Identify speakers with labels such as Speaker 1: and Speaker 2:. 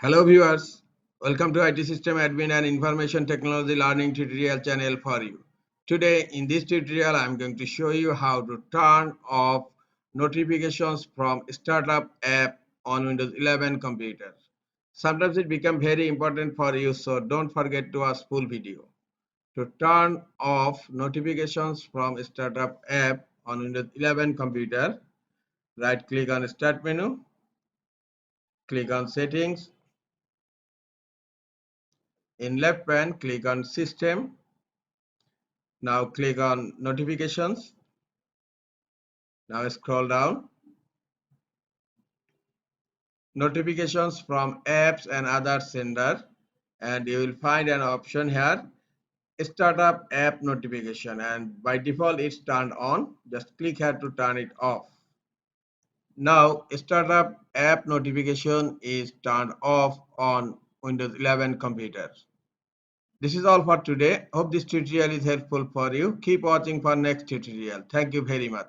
Speaker 1: Hello viewers, welcome to IT System Admin and Information Technology Learning tutorial channel for you. Today in this tutorial I am going to show you how to turn off notifications from startup app on Windows 11 computers. Sometimes it becomes very important for you, so don't forget to watch full video. To turn off notifications from startup app on Windows 11 computer, right click on Start menu, click on Settings. In left pane, click on System. Now click on Notifications. Now scroll down. Notifications from apps and other sender, and you will find an option here, Startup App Notification, and by default it's turned on. Just click here to turn it off. Now Startup App Notification is turned off on Windows 11 computers. This is all for today. Hope this tutorial is helpful for you. Keep watching for next tutorial. Thank you very much.